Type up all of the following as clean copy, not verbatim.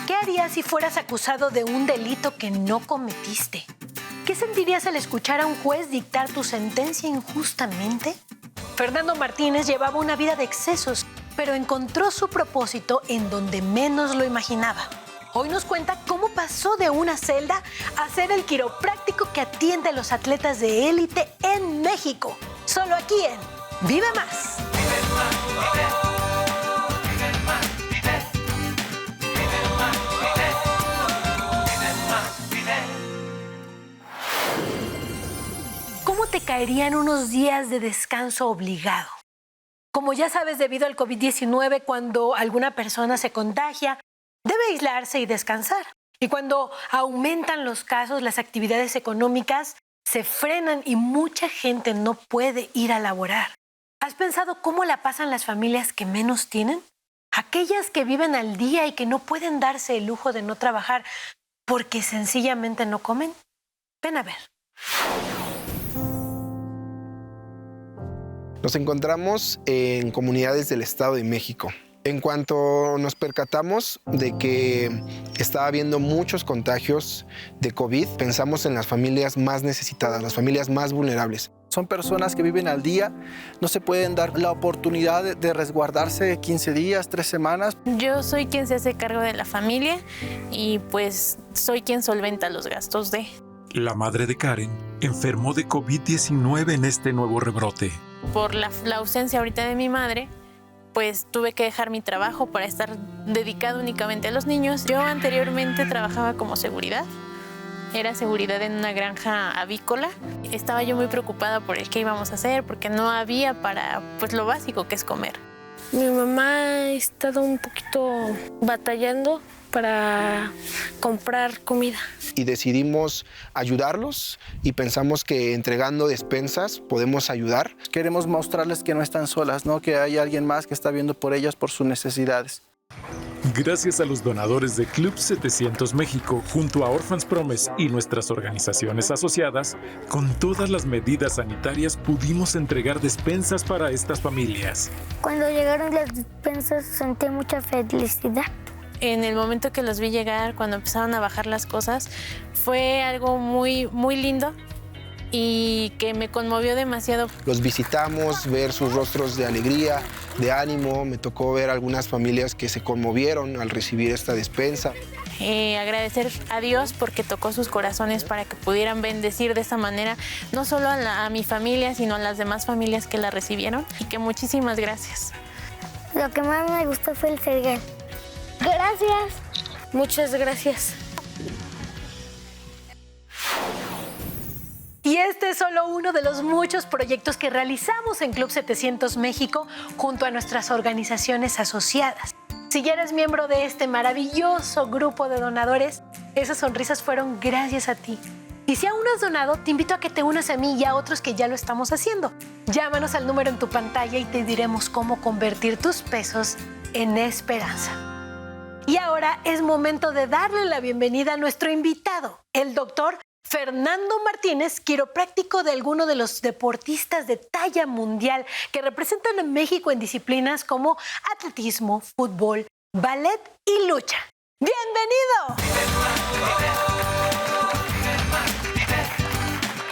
¿Qué harías si fueras acusado de un delito que no cometiste? ¿Qué sentirías al escuchar a un juez dictar tu sentencia injustamente? Fernando Martínez llevaba una vida de excesos, pero encontró su propósito en donde menos lo imaginaba. Hoy nos cuenta cómo pasó de una celda a ser el quiropráctico que atiende a los atletas de élite en México. Solo aquí en Vive Más. ¿Cómo te caerían unos días de descanso obligado? Como ya sabes, debido al COVID-19, cuando alguna persona se contagia, debe aislarse y descansar. Y cuando aumentan los casos, las actividades económicas se frenan y mucha gente no puede ir a laborar. ¿Has pensado cómo la pasan las familias que menos tienen? Aquellas que viven al día y que no pueden darse el lujo de no trabajar porque sencillamente no comen. Ven a ver. Nos encontramos en comunidades del Estado de México. En cuanto nos percatamos de que estaba habiendo muchos contagios de COVID, pensamos en las familias más necesitadas, las familias más vulnerables. Son personas que viven al día, no se pueden dar la oportunidad de resguardarse 15 días, 3 semanas. Yo soy quien se hace cargo de la familia y pues soy quien solventa los gastos de... La madre de Karen enfermó de COVID-19 en este nuevo rebrote. Por la ausencia ahorita de mi madre, pues tuve que dejar mi trabajo para estar dedicado únicamente a los niños. Yo anteriormente trabajaba como seguridad. Era seguridad en una granja avícola. Estaba yo muy preocupada por el qué íbamos a hacer, porque no había para pues, lo básico que es comer. Mi mamá ha estado un poquito batallando para comprar comida. Y decidimos ayudarlos y pensamos que entregando despensas podemos ayudar. Queremos mostrarles que no están solas, ¿no? Que hay alguien más que está viendo por ellas, por sus necesidades. Gracias a los donadores de Club 700 México, junto a Orphans Promise y nuestras organizaciones asociadas, con todas las medidas sanitarias pudimos entregar despensas para estas familias. Cuando llegaron las despensas sentí mucha felicidad. En el momento que los vi llegar, cuando empezaron a bajar las cosas, fue algo muy, muy lindo y que me conmovió demasiado. Los visitamos, ver sus rostros de alegría, de ánimo. Me tocó ver algunas familias que se conmovieron al recibir esta despensa. Agradecer a Dios porque tocó sus corazones para que pudieran bendecir de esa manera no solo a mi familia, sino a las demás familias que la recibieron. Y que muchísimas gracias. Lo que más me gustó fue el cereal. Gracias. Muchas gracias. Y este es solo uno de los muchos proyectos que realizamos en Club 700 México junto a nuestras organizaciones asociadas. Si ya eres miembro de este maravilloso grupo de donadores, esas sonrisas fueron gracias a ti. Y si aún no has donado, te invito a que te unas a mí y a otros que ya lo estamos haciendo. Llámanos al número en tu pantalla y te diremos cómo convertir tus pesos en esperanza. Y ahora es momento de darle la bienvenida a nuestro invitado, el doctor Fernando Martínez, quiropráctico de alguno de los deportistas de talla mundial que representan a México en disciplinas como atletismo, fútbol, ballet y lucha. ¡Bienvenido!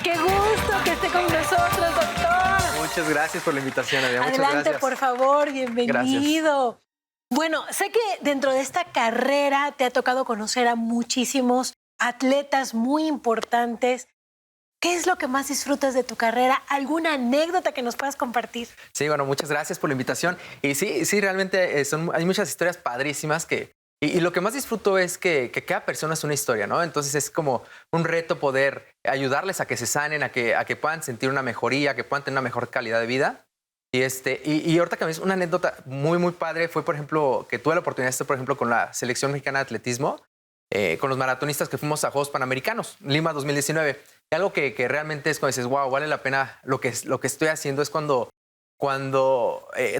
¡Qué gusto que esté con nosotros, doctor! Muchas gracias por la invitación, Nadia. Muchas Adelante, gracias. por favor, bienvenido. Gracias. Bueno, sé que dentro de esta carrera te ha tocado conocer a muchísimos atletas muy importantes. ¿Qué es lo que más disfrutas de tu carrera? ¿Alguna anécdota que nos puedas compartir? Sí, bueno, muchas gracias por la invitación. Y sí, realmente hay muchas historias padrísimas y lo que más disfruto es que cada persona es una historia, ¿no? Entonces es como un reto poder ayudarles a que se sanen, a que puedan sentir una mejoría, que puedan tener una mejor calidad de vida. Y ahorita que me dices una anécdota muy, muy padre fue, por ejemplo, que tuve la oportunidad de estar, por ejemplo, con la Selección Mexicana de Atletismo, con los maratonistas que fuimos a Juegos Panamericanos, Lima 2019. Y algo que realmente es cuando dices, wow, vale la pena lo que estoy haciendo es cuando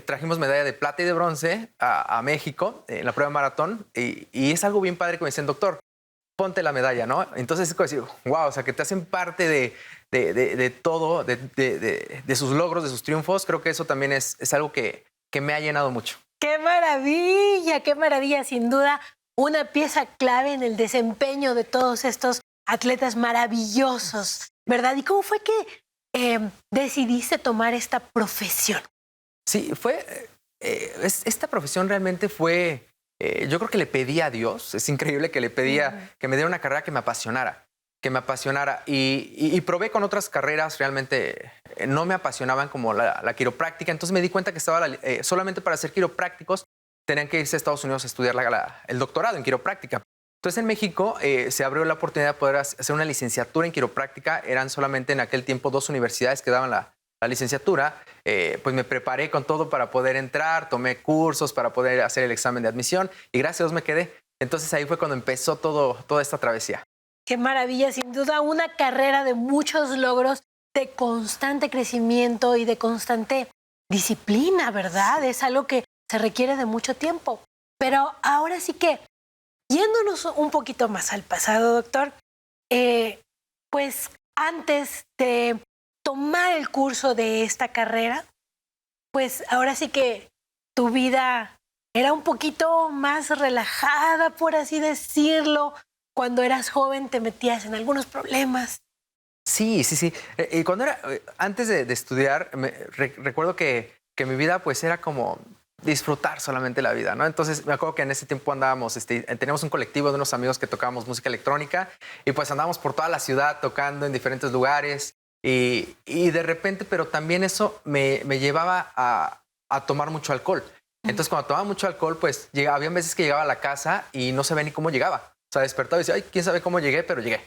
trajimos medalla de plata y de bronce a México en la prueba de maratón. Y es algo bien padre que me dicen, doctor, ponte la medalla, ¿no? Entonces es como decir, wow, o sea, que te hacen parte de todo, de sus logros, de sus triunfos. Creo que eso también es algo que me ha llenado mucho. ¡Qué maravilla, sin duda! una pieza clave en el desempeño de todos estos atletas maravillosos, ¿verdad? ¿Y cómo fue que decidiste tomar esta profesión? Sí, esta profesión realmente fue, yo creo que le pedí a Dios, es increíble que le pedía que me diera una carrera que me apasionara. Y probé con otras carreras, realmente no me apasionaban como la quiropráctica, entonces me di cuenta que estaba solamente para ser quiroprácticos tenían que irse a Estados Unidos a estudiar el doctorado en quiropráctica. Entonces en México se abrió la oportunidad de poder hacer una licenciatura en quiropráctica, eran solamente en aquel tiempo 2 universidades que daban la licenciatura, pues me preparé con todo para poder entrar, tomé cursos para poder hacer el examen de admisión y gracias a Dios me quedé. Entonces ahí fue cuando empezó toda esta travesía. Qué maravilla, sin duda una carrera de muchos logros, de constante crecimiento y de constante disciplina, ¿verdad? Es algo que se requiere de mucho tiempo. Pero ahora sí que, yéndonos un poquito más al pasado, doctor, pues antes de tomar el curso de esta carrera, pues ahora sí que tu vida era un poquito más relajada, por así decirlo. Cuando eras joven te metías en algunos problemas. Sí. Antes de estudiar, recuerdo que mi vida pues era como disfrutar solamente la vida, ¿no? Entonces me acuerdo que en ese tiempo teníamos un colectivo de unos amigos que tocábamos música electrónica y pues andábamos por toda la ciudad tocando en diferentes lugares y de repente, pero también eso me llevaba a tomar mucho alcohol. Entonces cuando tomaba mucho alcohol, pues había veces que llegaba a la casa y no sabía ni cómo llegaba. O sea, despertaba y decía, ay, quién sabe cómo llegué, pero llegué.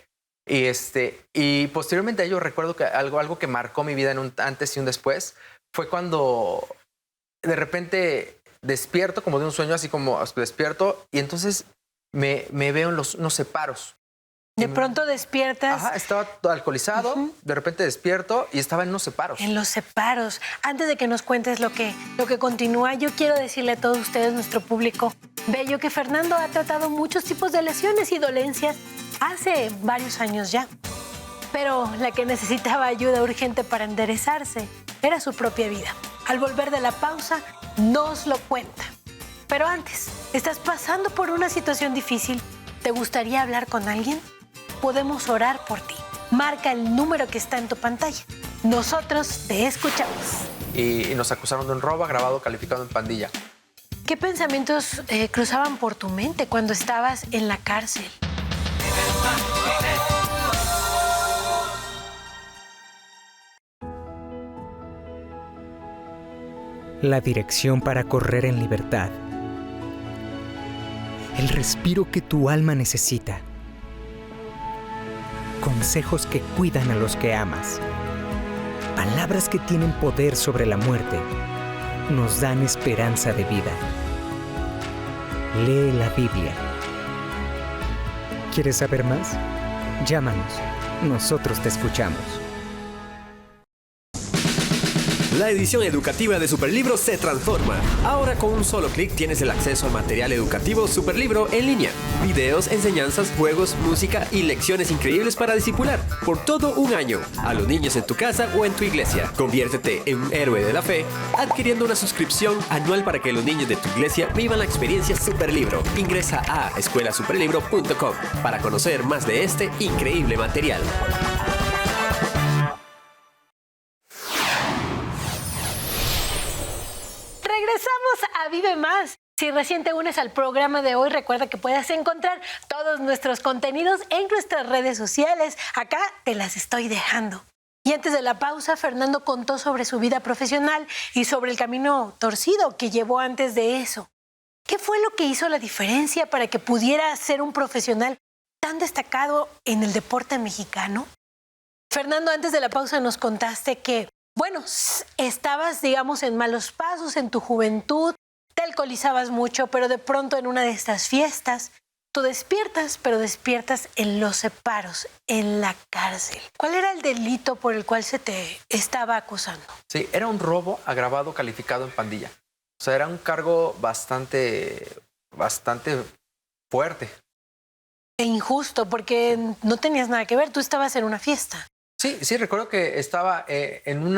Y posteriormente a ello recuerdo que algo que marcó mi vida en un antes y un después fue cuando de repente despierto como de un sueño, así como despierto y entonces me veo en unos separos. De pronto despiertas. Ajá, estaba alcoholizado, de repente despierto y estaba en unos separos. En los separos. Antes de que nos cuentes lo que continúa, yo quiero decirle a todos ustedes, nuestro público bello, que Fernando ha tratado muchos tipos de lesiones y dolencias hace varios años ya. Pero la que necesitaba ayuda urgente para enderezarse era su propia vida. Al volver de la pausa, nos lo cuenta. Pero antes, ¿estás pasando por una situación difícil? ¿Te gustaría hablar con alguien? Podemos orar por ti. Marca el número que está en tu pantalla. Nosotros te escuchamos. Y nos acusaron de un robo agravado calificado en pandilla. ¿Qué pensamientos cruzaban por tu mente cuando estabas en la cárcel? La dirección para correr en libertad. El respiro que tu alma necesita. Consejos que cuidan a los que amas. Palabras que tienen poder sobre la muerte. Nos dan esperanza de vida. Lee la Biblia. ¿Quieres saber más? Llámanos. Nosotros te escuchamos. La edición educativa de Superlibro se transforma. Ahora con un solo clic tienes el acceso al material educativo Superlibro en línea. Videos, enseñanzas, juegos, música y lecciones increíbles para discipular por todo un año a los niños en tu casa o en tu iglesia. Conviértete en un héroe de la fe adquiriendo una suscripción anual para que los niños de tu iglesia vivan la experiencia Superlibro. Ingresa a escuelasuperlibro.com para conocer más de este increíble material. Regresamos a Vive Más. Si recién te unes al programa de hoy, recuerda que puedes encontrar todos nuestros contenidos en nuestras redes sociales. Acá te las estoy dejando. Y antes de la pausa, Fernando contó sobre su vida profesional y sobre el camino torcido que llevó antes de eso. ¿Qué fue lo que hizo la diferencia para que pudiera ser un profesional tan destacado en el deporte mexicano? Fernando, antes de la pausa nos contaste que bueno, estabas, digamos, en malos pasos en tu juventud, te alcoholizabas mucho, pero de pronto en una de estas fiestas, tú despiertas, pero despiertas en los separos, en la cárcel. ¿Cuál era el delito por el cual se te estaba acusando? Sí, era un robo agravado calificado en pandilla. O sea, era un cargo bastante fuerte. E injusto, porque no tenías nada que ver, tú estabas en una fiesta. Sí, recuerdo que estaba en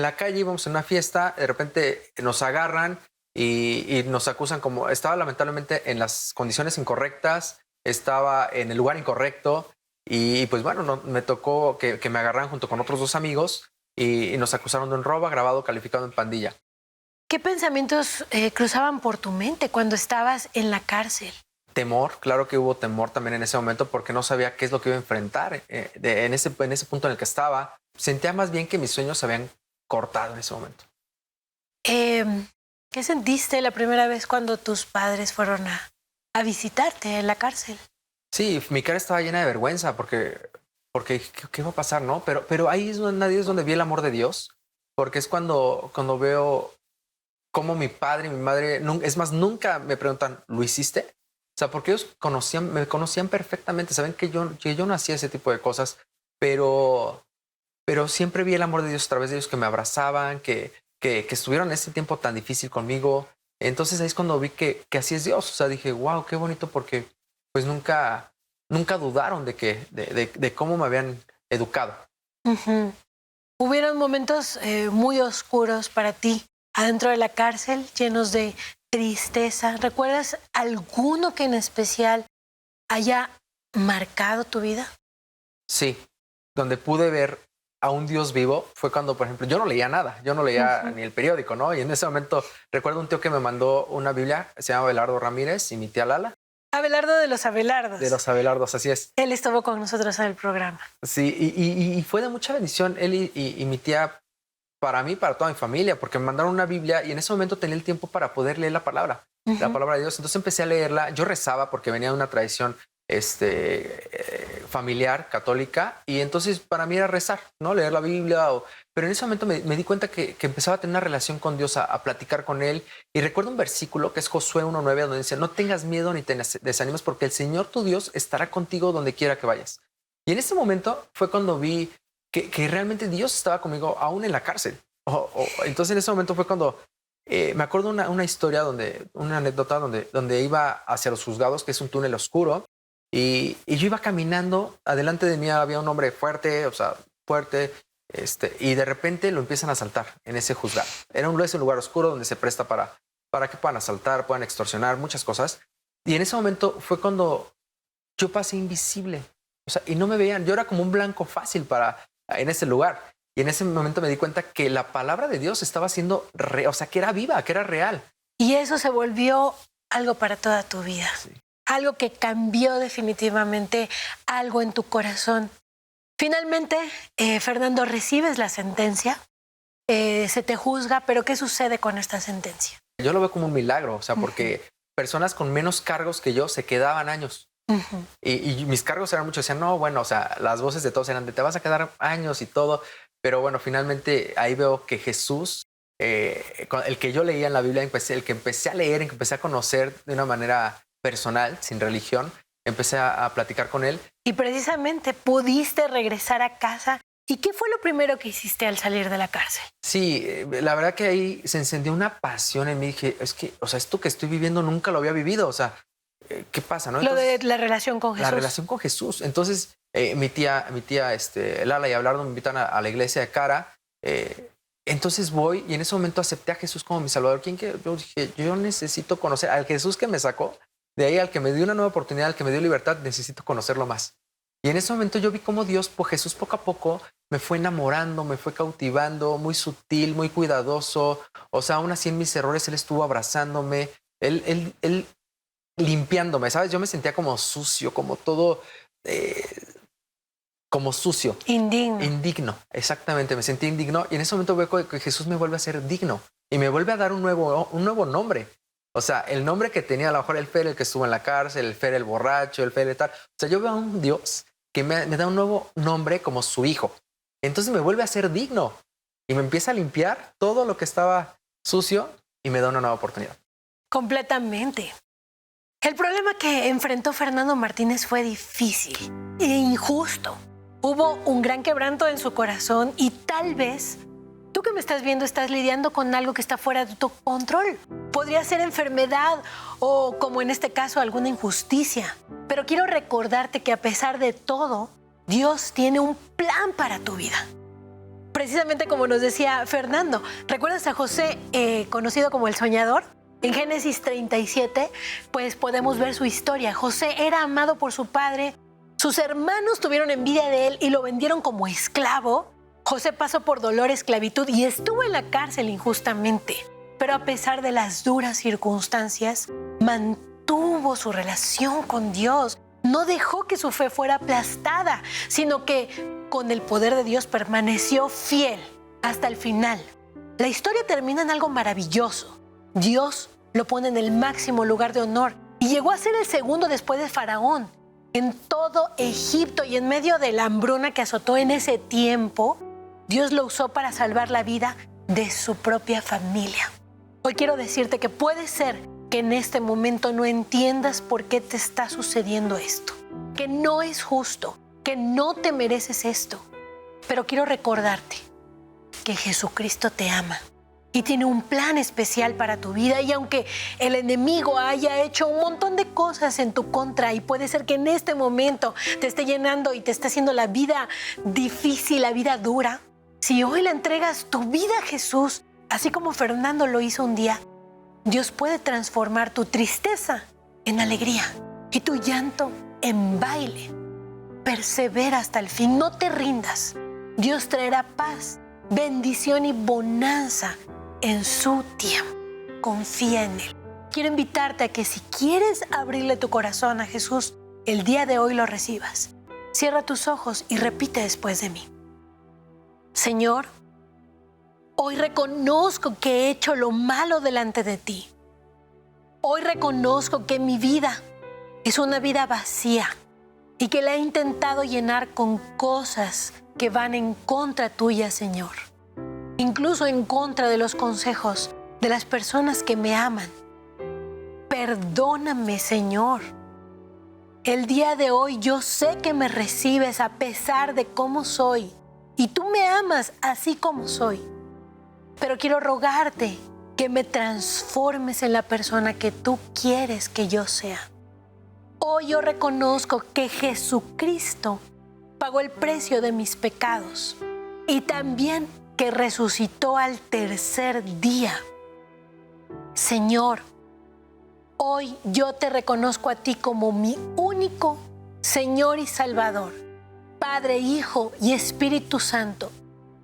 la calle, íbamos en una fiesta, de repente nos agarran y nos acusan como estaba lamentablemente en las condiciones incorrectas, estaba en el lugar incorrecto y pues bueno, me tocó que me agarraran junto con otros 2 amigos y nos acusaron de un robo agravado calificado en pandilla. ¿Qué pensamientos cruzaban por tu mente cuando estabas en la cárcel? Temor, claro que hubo temor también en ese momento porque no sabía qué es lo que iba a enfrentar en ese punto en el que estaba. Sentía más bien que mis sueños se habían cortado en ese momento. ¿Qué sentiste la primera vez cuando tus padres fueron a visitarte en la cárcel? Sí, mi cara estaba llena de vergüenza porque ¿qué va a pasar, no? Pero ahí es donde vi el amor de Dios, porque es cuando veo cómo mi padre y mi madre, es más, nunca me preguntan, ¿lo hiciste? O sea, porque ellos me conocían perfectamente, saben que yo no hacía ese tipo de cosas, pero siempre vi el amor de Dios a través de ellos, que me abrazaban, que estuvieron en este tiempo tan difícil conmigo. Entonces ahí es cuando vi que así es Dios. O sea, dije, wow, qué bonito, porque pues nunca dudaron de cómo me habían educado. Uh-huh. Hubieron momentos muy oscuros para ti adentro de la cárcel, llenos de tristeza. ¿Recuerdas alguno que en especial haya marcado tu vida? Sí, donde pude ver a un Dios vivo fue cuando, por ejemplo, yo no leía nada, yo no leía ni el periódico, ¿no? Y en ese momento recuerdo un tío que me mandó una Biblia, se llama Abelardo Ramírez, y mi tía Lala. Abelardo de los Abelardos. De los Abelardos, así es. Él estuvo con nosotros en el programa. Sí, y fue de mucha bendición él y mi tía para mí, para toda mi familia, porque me mandaron una Biblia y en ese momento tenía el tiempo para poder leer la palabra de Dios. Entonces empecé a leerla. Yo rezaba porque venía de una tradición familiar, católica, y entonces para mí era rezar, ¿no? Leer la Biblia. Pero en ese momento me di cuenta que empezaba a tener una relación con Dios, a platicar con Él. Y recuerdo un versículo que es Josué 1:9, donde dice, no tengas miedo ni te desanimes, porque el Señor tu Dios estará contigo donde quiera que vayas. Y en ese momento fue cuando vi que realmente Dios estaba conmigo aún en la cárcel. Entonces en ese momento fue cuando me acuerdo una historia, una anécdota donde iba hacia los juzgados, que es un túnel oscuro, y yo iba caminando, adelante de mí había un hombre fuerte, y de repente lo empiezan a asaltar en ese juzgado. Es un lugar oscuro donde se presta para que puedan asaltar, puedan extorsionar, muchas cosas. Y en ese momento fue cuando yo pasé invisible, y no me veían. Yo era como un blanco fácil en ese lugar. Y en ese momento me di cuenta que la palabra de Dios estaba siendo que era viva, que era real. Y eso se volvió algo para toda tu vida. Sí. Algo que cambió definitivamente algo en tu corazón. Finalmente, Fernando, recibes la sentencia, se te juzga, pero ¿qué sucede con esta sentencia? Yo lo veo como un milagro, porque personas con menos cargos que yo se quedaban años. Y mis cargos eran muchos, decían, no, bueno, las voces de todos eran de te vas a quedar años y todo. Pero bueno, finalmente ahí veo que Jesús, el que yo leía en la Biblia, el que empecé a leer, el que empecé a conocer de una manera personal, sin religión, empecé a platicar con él. Y precisamente pudiste regresar a casa. ¿Y qué fue lo primero que hiciste al salir de la cárcel? Sí, la verdad que ahí se encendió una pasión en mí. Dije, esto que estoy viviendo nunca lo había vivido. ¿Qué pasa? ¿No? Entonces, la relación con Jesús. La relación con Jesús. Entonces, mi tía Lala y Abelardo me invitan a la iglesia de Cara. Entonces voy y en ese momento acepté a Jesús como mi Salvador. Yo dije, yo necesito conocer al Jesús que me sacó. De ahí al que me dio una nueva oportunidad, al que me dio libertad, necesito conocerlo más. Y en ese momento yo vi cómo Jesús poco a poco me fue enamorando, me fue cautivando, muy sutil, muy cuidadoso. Aún así en mis errores, Él estuvo abrazándome, Él limpiándome, ¿sabes? Yo me sentía como sucio, como todo, como sucio. Indigno, exactamente, me sentí indigno. Y en ese momento veo que Jesús me vuelve a ser digno y me vuelve a dar un nuevo nombre. El nombre que tenía a lo mejor el Fer, el que estuvo en la cárcel, el Fer, el borracho, el Fer, el tal. Yo veo a un Dios que me da un nuevo nombre como su hijo. Entonces me vuelve a ser digno y me empieza a limpiar todo lo que estaba sucio y me da una nueva oportunidad. Completamente. El problema que enfrentó Fernando Martínez fue difícil e injusto. Hubo un gran quebranto en su corazón y tal vez tú que me estás viendo estás lidiando con algo que está fuera de tu control. Podría ser enfermedad o, como en este caso, alguna injusticia. Pero quiero recordarte que a pesar de todo, Dios tiene un plan para tu vida. Precisamente como nos decía Fernando, ¿recuerdas a José, conocido como el soñador? En Génesis 37, pues podemos ver su historia. José era amado por su padre, sus hermanos tuvieron envidia de él y lo vendieron como esclavo. José pasó por dolor, esclavitud y estuvo en la cárcel injustamente. Pero a pesar de las duras circunstancias, mantuvo su relación con Dios. No dejó que su fe fuera aplastada, sino que con el poder de Dios permaneció fiel hasta el final. La historia termina en algo maravilloso. Dios lo pone en el máximo lugar de honor y llegó a ser el segundo después de Faraón. En todo Egipto y en medio de la hambruna que azotó en ese tiempo, Dios lo usó para salvar la vida de su propia familia. Hoy quiero decirte que puede ser que en este momento no entiendas por qué te está sucediendo esto, que no es justo, que no te mereces esto. Pero quiero recordarte que Jesucristo te ama y tiene un plan especial para tu vida. Y aunque el enemigo haya hecho un montón de cosas en tu contra y puede ser que en este momento te esté llenando y te esté haciendo la vida difícil, la vida dura, si hoy le entregas tu vida a Jesús, así como Fernando lo hizo un día, Dios puede transformar tu tristeza en alegría y tu llanto en baile. Persevera hasta el fin, no te rindas. Dios traerá paz, bendición y bonanza en su tiempo. Confía en Él. Quiero invitarte a que si quieres abrirle tu corazón a Jesús, el día de hoy lo recibas. Cierra tus ojos y repite después de mí. Señor, hoy reconozco que he hecho lo malo delante de ti. Hoy reconozco que mi vida es una vida vacía y que la he intentado llenar con cosas que van en contra tuya, Señor. Incluso en contra de los consejos de las personas que me aman. Perdóname, Señor. El día de hoy yo sé que me recibes a pesar de cómo soy y tú me amas así como soy. Pero quiero rogarte que me transformes en la persona que tú quieres que yo sea. Hoy yo reconozco que Jesucristo pagó el precio de mis pecados y también que resucitó al tercer día. Señor, hoy yo te reconozco a ti como mi único Señor y Salvador, Padre, Hijo y Espíritu Santo.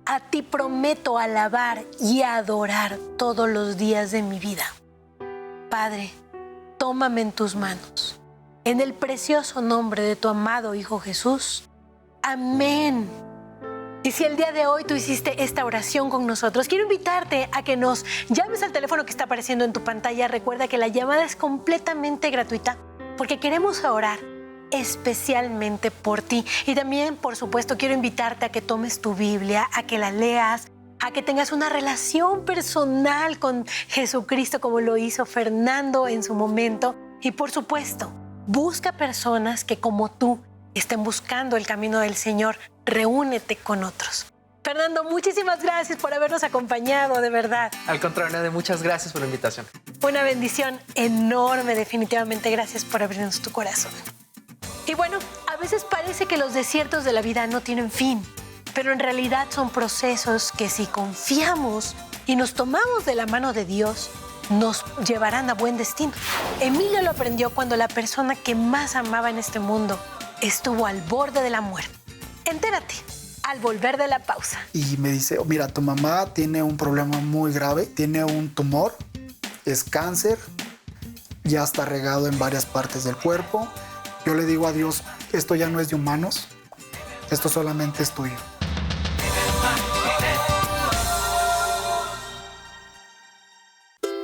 A ti prometo alabar y adorar todos los días de mi vida. Padre, tómame en tus manos. En el precioso nombre de tu amado Hijo Jesús. Amén. Y si el día de hoy tú hiciste esta oración con nosotros, quiero invitarte a que nos llames al teléfono que está apareciendo en tu pantalla. Recuerda que la llamada es completamente gratuita porque queremos orar especialmente por ti. Y también, por supuesto, quiero invitarte a que tomes tu Biblia, a que la leas, a que tengas una relación personal con Jesucristo como lo hizo Fernando en su momento. Y por supuesto, busca personas que como tú estén buscando el camino del Señor. Reúnete con otros. Fernando, muchísimas gracias por habernos acompañado, de verdad. Al contrario, Nade, muchas gracias por la invitación. Una bendición enorme, definitivamente. Gracias por abrirnos tu corazón. Y bueno, a veces parece que los desiertos de la vida no tienen fin, pero en realidad son procesos que si confiamos y nos tomamos de la mano de Dios, nos llevarán a buen destino. Emilio lo aprendió cuando la persona que más amaba en este mundo estuvo al borde de la muerte. Entérate al volver de la pausa. Y me dice, mira, tu mamá tiene un problema muy grave, tiene un tumor, es cáncer, ya está regado en varias partes del cuerpo. Yo le digo a Dios, esto ya no es de humanos, esto solamente es tuyo.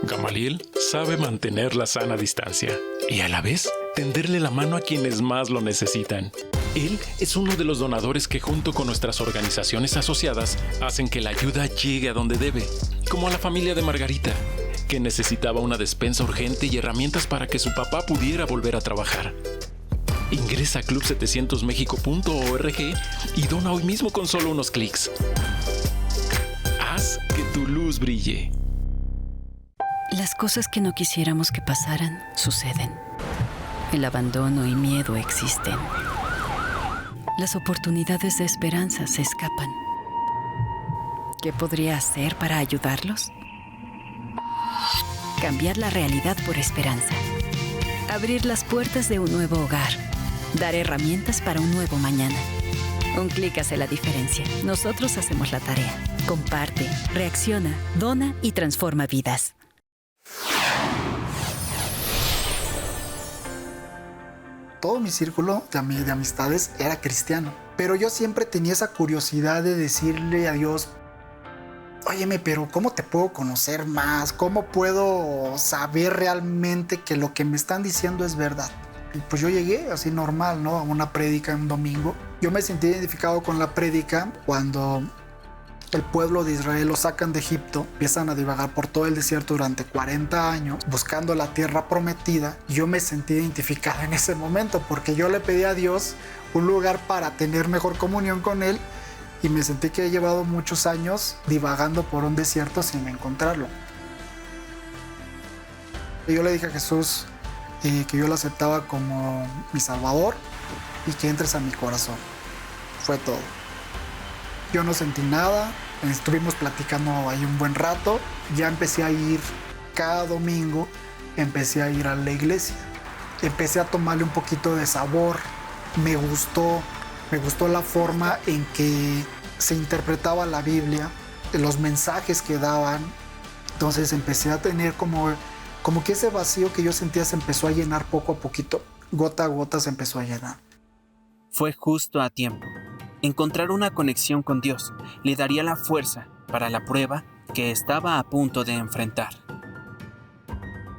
Gamaliel sabe mantener la sana distancia y a la vez tenderle la mano a quienes más lo necesitan. Él es uno de los donadores que junto con nuestras organizaciones asociadas hacen que la ayuda llegue a donde debe, como a la familia de Margarita, que necesitaba una despensa urgente y herramientas para que su papá pudiera volver a trabajar. Ingresa a club700mexico.org y dona hoy mismo con solo unos clics. Haz que tu luz brille. Las cosas que no quisiéramos que pasaran, suceden. El abandono y miedo existen. Las oportunidades de esperanza se escapan. ¿Qué podría hacer para ayudarlos? Cambiar la realidad por esperanza. Abrir las puertas de un nuevo hogar. Dar herramientas para un nuevo mañana. Un clic hace la diferencia. Nosotros hacemos la tarea. Comparte, reacciona, dona y transforma vidas. Todo mi círculo de amistades era cristiano, pero yo siempre tenía esa curiosidad de decirle a Dios: óyeme, pero ¿cómo te puedo conocer más? ¿Cómo puedo saber realmente que lo que me están diciendo es verdad? Y pues yo llegué así normal, ¿no? A una prédica un domingo. Yo me sentí identificado con la prédica cuando el pueblo de Israel lo sacan de Egipto, empiezan a divagar por todo el desierto durante 40 años buscando la tierra prometida. Yo me sentí identificado en ese momento porque yo le pedí a Dios un lugar para tener mejor comunión con Él y me sentí que he llevado muchos años divagando por un desierto sin encontrarlo. Y yo le dije a Jesús que yo lo aceptaba como mi Salvador y que entres a mi corazón. Fue todo. Yo no sentí nada, estuvimos platicando ahí un buen rato, ya empecé a ir cada domingo, empecé a ir a la iglesia, empecé a tomarle un poquito de sabor, me gustó la forma en que se interpretaba la Biblia, los mensajes que daban, entonces empecé a tener como que ese vacío que yo sentía se empezó a llenar poco a poquito, gota a gota se empezó a llenar. Fue justo a tiempo. Encontrar una conexión con Dios le daría la fuerza para la prueba que estaba a punto de enfrentar.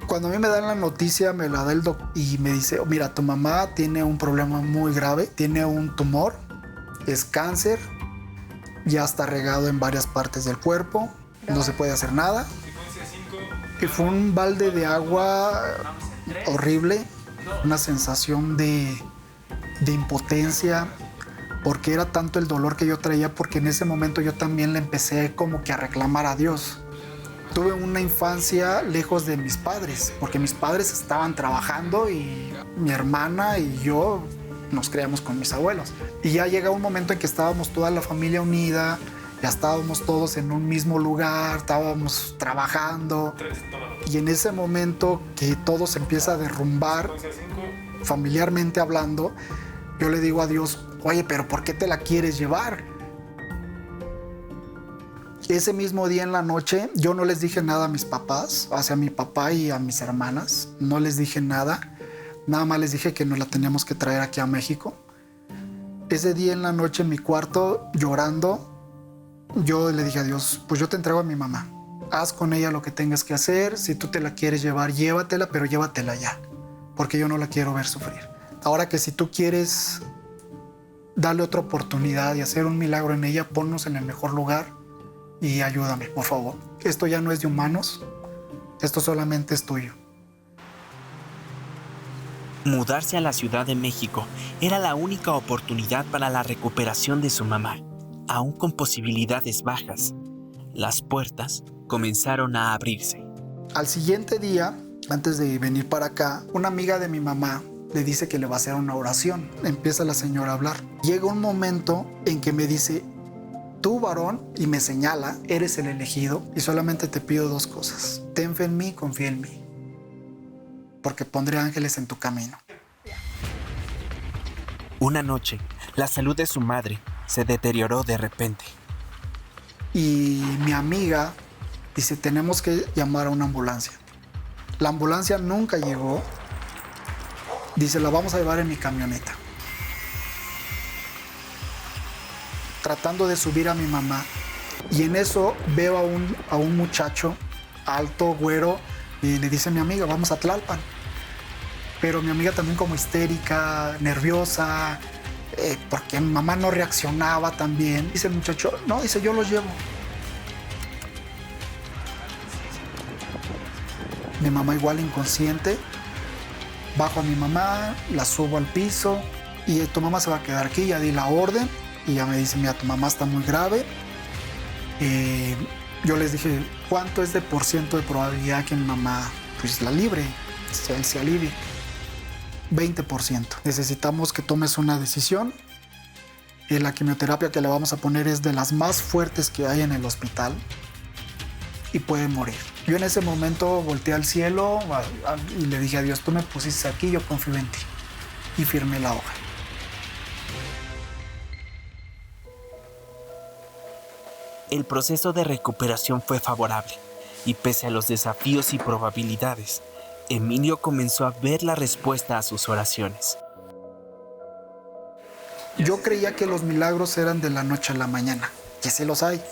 Cuando a mí me dan la noticia, me la da el doctor y me dice: mira, tu mamá tiene un problema muy grave, tiene un tumor, es cáncer, ya está regado en varias partes del cuerpo, no se puede hacer nada. Y fue un balde de agua horrible, una sensación de impotencia, porque era tanto el dolor que yo traía, porque en ese momento yo también le empecé como que a reclamar a Dios. Tuve una infancia lejos de mis padres, porque mis padres estaban trabajando y mi hermana y yo nos criamos con mis abuelos. Y ya llega un momento en que estábamos toda la familia unida, ya estábamos todos en un mismo lugar, estábamos trabajando. Y en ese momento que todo se empieza a derrumbar, familiarmente hablando, yo le digo a Dios: oye, pero ¿por qué te la quieres llevar? Ese mismo día en la noche, yo no les dije nada a mis papás, hacia mi papá y a mis hermanas. No les dije nada. Nada más les dije que nos la teníamos que traer aquí a México. Ese día en la noche en mi cuarto, llorando, yo le dije a Dios: pues yo te entrego a mi mamá. Haz con ella lo que tengas que hacer. Si tú te la quieres llevar, llévatela, pero llévatela ya. Porque yo no la quiero ver sufrir. Ahora que si tú quieres darle otra oportunidad y hacer un milagro en ella, ponnos en el mejor lugar y ayúdame, por favor. Esto ya no es de humanos, esto solamente es tuyo. Mudarse a la Ciudad de México era la única oportunidad para la recuperación de su mamá. Aún con posibilidades bajas, las puertas comenzaron a abrirse. Al siguiente día, antes de venir para acá, una amiga de mi mamá le dice que le va a hacer una oración. Empieza la señora a hablar. Llega un momento en que me dice: tú, varón, y me señala, eres el elegido y solamente te pido dos cosas. Ten fe en mí, confía en mí, porque pondré ángeles en tu camino. Una noche, la salud de su madre se deterioró de repente. Y mi amiga dice: tenemos que llamar a una ambulancia. La ambulancia nunca llegó. Dice: la vamos a llevar en mi camioneta. Tratando de subir a mi mamá. Y en eso veo a un muchacho alto, güero, y le dice a mi amiga: vamos a Tlalpan. Pero mi amiga también como histérica, nerviosa, porque mi mamá no reaccionaba tan bien. Dice el muchacho: no, dice, yo los llevo. Mi mamá igual inconsciente. Bajo a mi mamá, la subo al piso y tu mamá se va a quedar aquí. Ya di la orden y ya me dice: mira, tu mamá está muy grave. Yo les dije: ¿cuánto es de por ciento de probabilidad que mi mamá pues la libre, se alivie? 20%. Necesitamos que tomes una decisión. La quimioterapia que le vamos a poner es de las más fuertes que hay en el hospital. y puede morir. Yo en ese momento volteé al cielo y le dije a Dios, tú me pusiste aquí, yo confío en ti. Y firmé la hoja. El proceso de recuperación fue favorable y pese a los desafíos y probabilidades, Emilio comenzó a ver la respuesta a sus oraciones. Yo creía que los milagros eran de la noche a la mañana, que sí los hay.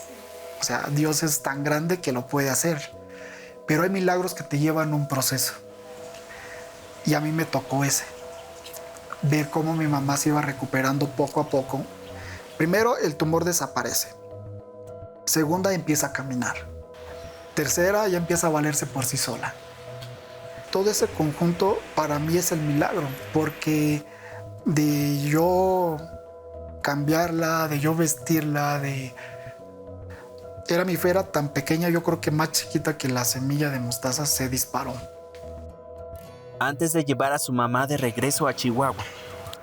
O sea, Dios es tan grande que lo puede hacer. Pero hay milagros que te llevan un proceso. Y a mí me tocó ese. Ver cómo mi mamá se iba recuperando poco a poco. Primero, el tumor desaparece. Segunda, empieza a caminar. Tercera, ya empieza a valerse por sí sola. Todo ese conjunto para mí es el milagro, porque de yo cambiarla, de yo vestirla, Era mi fe, era tan pequeña, yo creo que más chiquita que la semilla de mostaza, se disparó. Antes de llevar a su mamá de regreso a Chihuahua,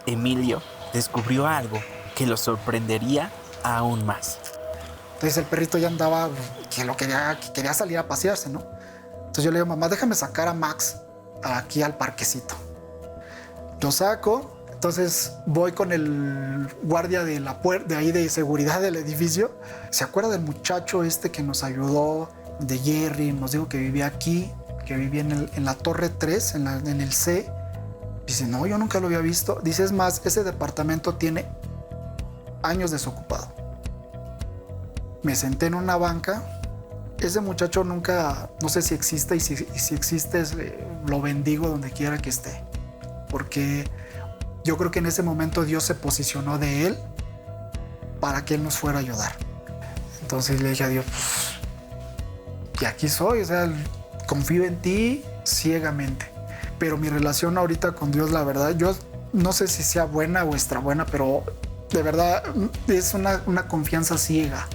Emilio descubrió algo que lo sorprendería aún más. Entonces el perrito ya andaba, que quería salir a pasearse, ¿no? Entonces yo le digo, mamá, déjame sacar a Max aquí al parquecito. Lo saco, entonces voy con el guardia de la puerta, de ahí de seguridad del edificio. ¿Se acuerda del muchacho este que nos ayudó, de Jerry? Nos dijo que vivía aquí, que vivía en la Torre 3, en el C. Dice, no, yo nunca lo había visto. Dice, es más, ese departamento tiene años desocupado. Me senté en una banca. Ese muchacho nunca, no sé si existe, y si existe, lo bendigo donde quiera que esté. Porque yo creo que en ese momento Dios se posicionó de él para que él nos fuera a ayudar. Entonces le dije a Dios, pues, y aquí soy, o sea, confío en ti ciegamente. Pero mi relación ahorita con Dios, la verdad, yo no sé si sea buena o extra buena, pero de verdad es una confianza ciega.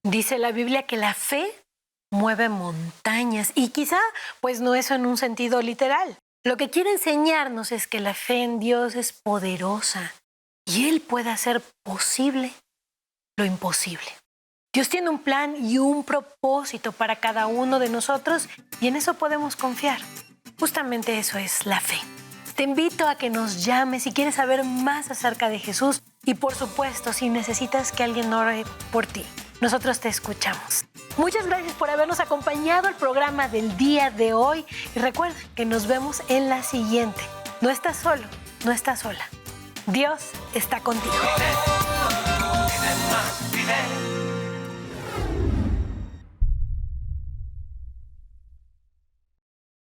Dice la Biblia que la fe mueve montañas y quizá pues no eso en un sentido literal. Lo que quiere enseñarnos es que la fe en Dios es poderosa y Él puede hacer posible lo imposible. Dios tiene un plan y un propósito para cada uno de nosotros y en eso podemos confiar. Justamente eso es la fe. Te invito a que nos llames si quieres saber más acerca de Jesús y por supuesto si necesitas que alguien ore por ti. Nosotros te escuchamos. Muchas gracias por habernos acompañado al programa del día de hoy y recuerda que nos vemos en la siguiente. No estás solo, no estás sola. Dios está contigo.